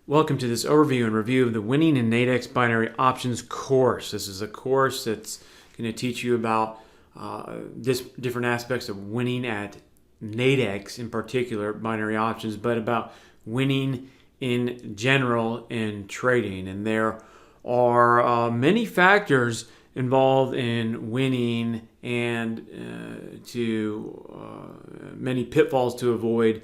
Welcome to this overview and review of the Winning in Nadex Binary Options course. This is a course that's going to teach you about different aspects of winning at Nadex, in particular binary options, but about winning in general in trading. And there are many factors involved in winning and many pitfalls to avoid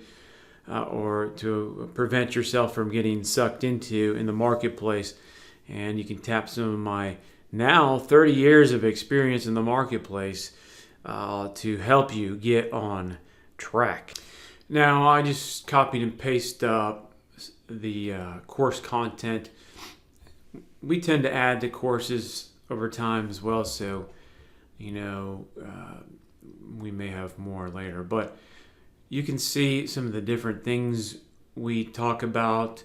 or to prevent yourself from getting sucked into in the marketplace. And you can tap some of my now 30 years of experience in the marketplace to help you get on track. Now, I just copied and pasted the course content. We tend to add to courses over time as well, so we may have more later, but you can see some of the different things we talk about,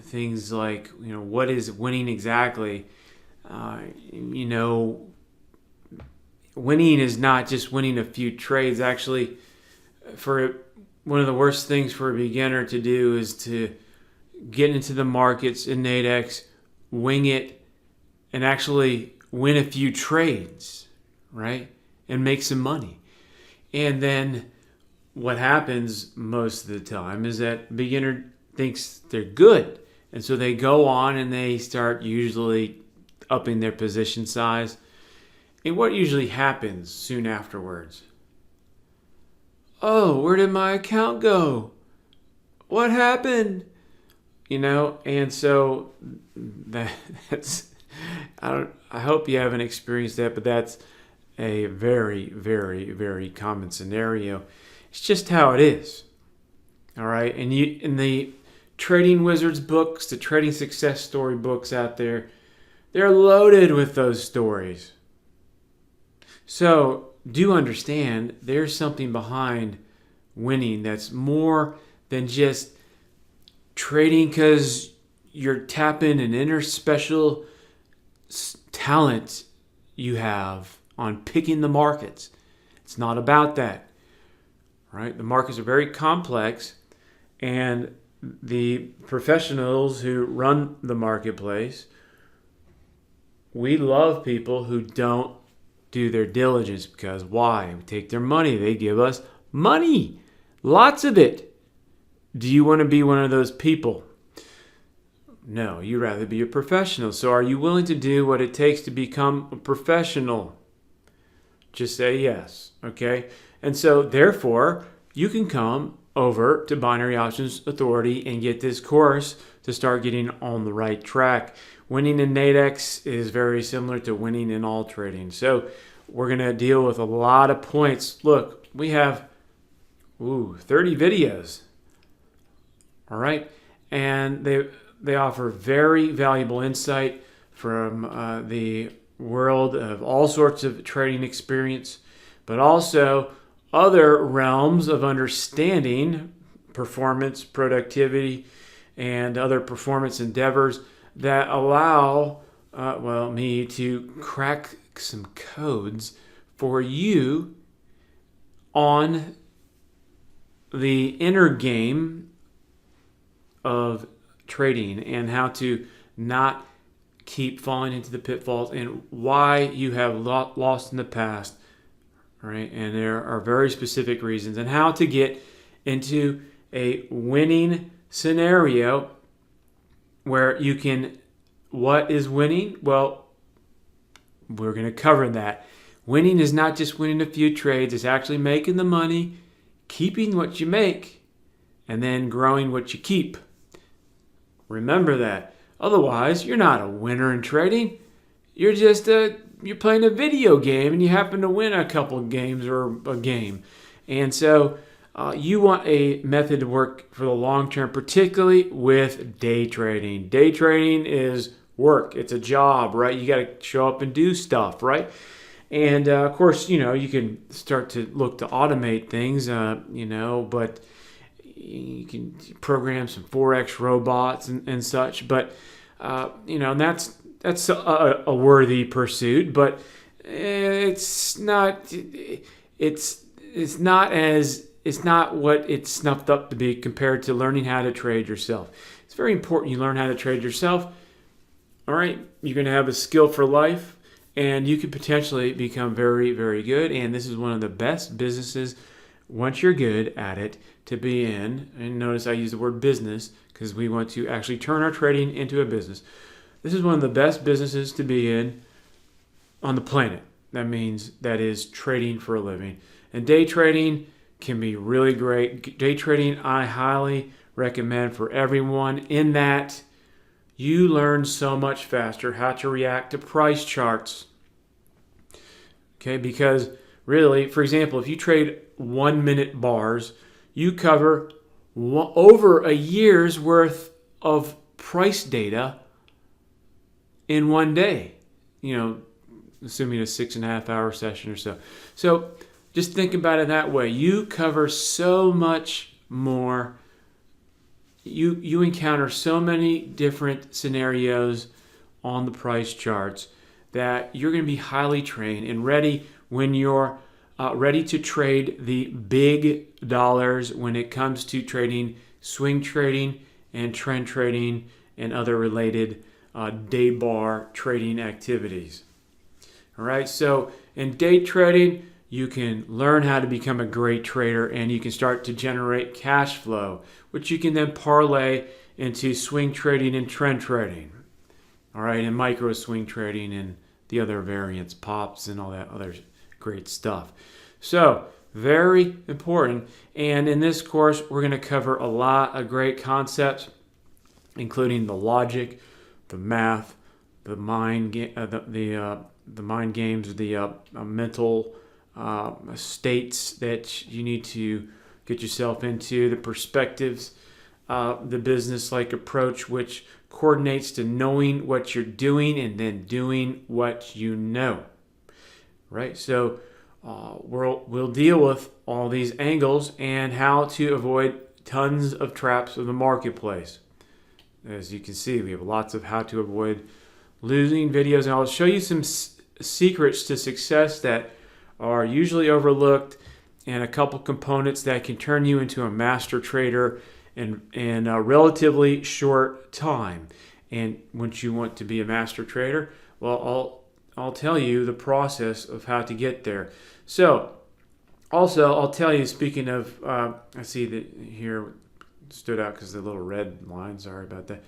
things like, what is winning exactly? Winning is not just winning a few trades. Actually, one of the worst things for a beginner to do is to get into the markets in Nadex, wing it, and actually win a few trades, right? And make some money. And then what happens most of the time is that beginner thinks they're good, and so they go on and they start usually upping their position size. And what usually happens soon afterwards? Oh, where did my account go? What happened? And so that's I hope you haven't experienced that, but that's a very, very, very common scenario. It's just how it is. All right. And in the Trading Wizards books, the trading success story books out there, they're loaded with those stories. So do understand there's something behind winning that's more than just trading because you're tapping an inner special talent you have on picking the markets. It's not about that. Right? The markets are very complex, and the professionals who run the marketplace, we love people who don't do their diligence, because why? We take their money. They give us money. Lots of it. Do you want to be one of those people? No, you'd rather be a professional. So are you willing to do what it takes to become a professional? Just say yes, okay? And so, therefore, you can come over to Binary Options Authority and get this course to start getting on the right track. Winning in Nadex is very similar to winning in all trading. So we're going to deal with a lot of points. Look, we have 30 videos. All right? And they offer very valuable insight from the world of all sorts of trading experience, but also other realms of understanding performance, productivity, and other performance endeavors that allow me to crack some codes for you on the inner game of trading and how to not keep falling into the pitfalls and why you have lost in the past. Right? And there are very specific reasons, and how to get into a winning scenario where you can. What is winning? Well, we're going to cover that. Winning is not just winning a few trades. It's actually making the money, keeping what you make, and then growing what you keep. Remember that. Otherwise, you're not a winner in trading. You're just you're playing a video game and you happen to win a couple games or a game. And so you want a method to work for the long term, particularly with day trading. Day trading is work. It's a job, right? You got to show up and do stuff, right? And of course, you can start to look to automate things, but you can program some Forex robots and such. But, and that's a worthy pursuit, but it's not as it's not what it's snuffed up to be compared to learning how to trade yourself. It's very important you learn how to trade yourself. All right, you're going to have a skill for life, and you could potentially become very, very good. And this is one of the best businesses, once you're good at it, to be in. And notice I use the word business because we want to actually turn our trading into a business. This is one of the best businesses to be in on the planet. That is trading for a living. And day trading can be really great. Day trading, I highly recommend for everyone, in that you learn so much faster how to react to price charts. Okay, because really, for example, if you trade 1 minute bars, you cover over a year's worth of price data in one day, assuming a 6.5 hour session or so. So just think about it that way. You cover so much more. You encounter so many different scenarios on the price charts that you're going to be highly trained and ready when you're ready to trade the big dollars when it comes to trading, swing trading and trend trading and other related day bar trading activities. All right, so in day trading, you can learn how to become a great trader, and you can start to generate cash flow, which you can then parlay into swing trading and trend trading. All right, and micro swing trading and the other variants, pops and all that other great stuff. So, very important. And in this course, we're going to cover a lot of great concepts, including the logic, the math, the mind games, the mental states that you need to get yourself into, the perspectives, the business-like approach, which coordinates to knowing what you're doing and then doing what you know. Right? So we'll deal with all these angles and how to avoid tons of traps of the marketplace. As you can see, we have lots of how to avoid losing videos, and I'll show you some secrets to success that are usually overlooked, and a couple components that can turn you into a master trader in a relatively short time. And once you want to be a master trader, well, I'll tell you the process of how to get there. So, also, I'll tell you, speaking of, I see that here stood out because the little red line, sorry about that.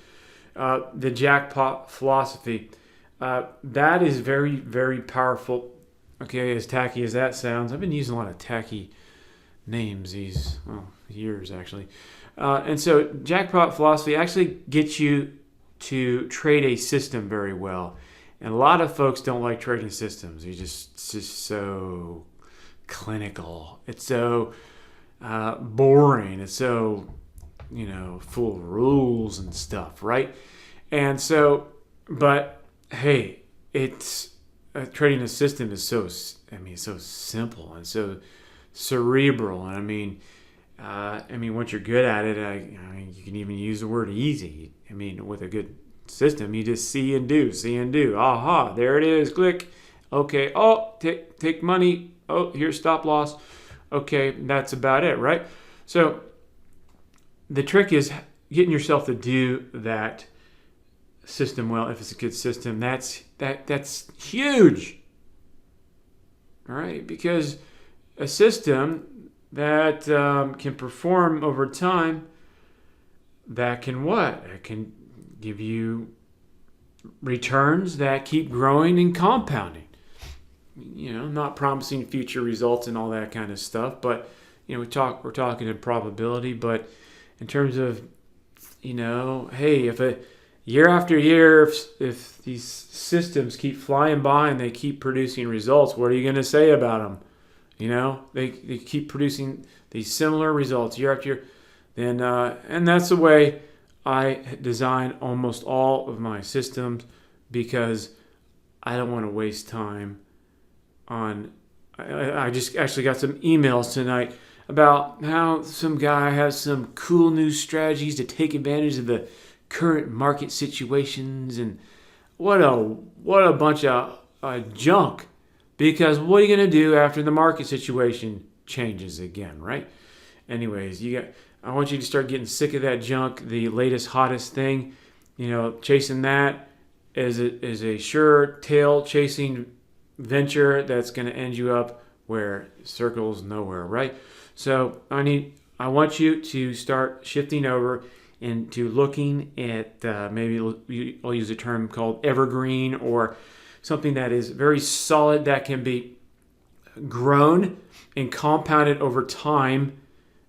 The jackpot philosophy. That is very, very powerful. Okay, as tacky as that sounds, I've been using a lot of tacky names these years actually. And so jackpot philosophy actually gets you to trade a system very well. And a lot of folks don't like trading systems. It's just so clinical. It's so boring. It's so, full of rules and stuff, right? And so, but hey, trading a system is so simple and so cerebral. And once you're good at it, you can even use the word easy. With a good system, you just see and do. Aha, there it is. Click. Okay. Oh, take money. Oh, here's stop loss. Okay, that's about it, right? So the trick is getting yourself to do that system well. If it's a good system, that's huge. All right, because a system that can perform over time, that can what? It can give you returns that keep growing and compounding. Not promising future results and all that kind of stuff, but we're talking in probability. But in terms of hey, if year after year, if these systems keep flying by and they keep producing results, what are you going to say about them? They keep producing these similar results year after year. Then and that's the way I design almost all of my systems, because I don't want to waste time on. I just actually got some emails tonight about how some guy has some cool new strategies to take advantage of the current market situations, and what a bunch of junk. Because what are you going to do after the market situation changes again, right? anyways, I want you to start getting sick of that junk, the latest, hottest thing. Chasing that is a sure tail chasing venture that's going to end you up where circles nowhere, right? So I want you to start shifting over into looking at maybe I'll use a term called evergreen, or something that is very solid, that can be grown and compounded over time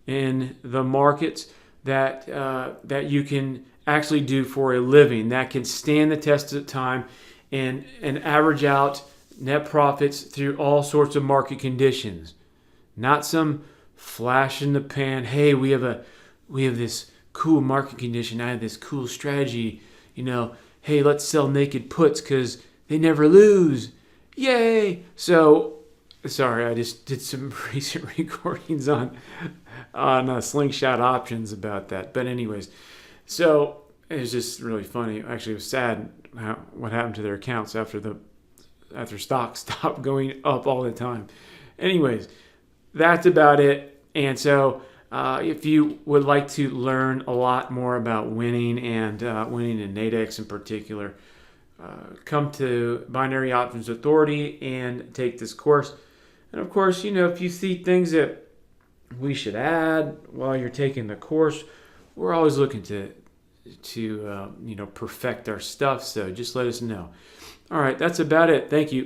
in the markets, that you can actually do for a living, that can stand the test of time and average out net profits through all sorts of market conditions. Not some flash in the pan, hey, we have this cool market condition, I have this cool strategy, hey, let's sell naked puts because they never lose. Yay! So, sorry, I just did some recent recordings on Slingshot Options about that. But anyways, so it was just really funny. Actually, it was sad what happened to their accounts after stocks stopped going up all the time. Anyways, that's about it. And so if you would like to learn a lot more about winning, and winning in Nadex in particular, come to Binary Options Authority and take this course. And of course, if you see things that we should add while you're taking the course, we're always looking to perfect our stuff. So just let us know. All right, that's about it. Thank you.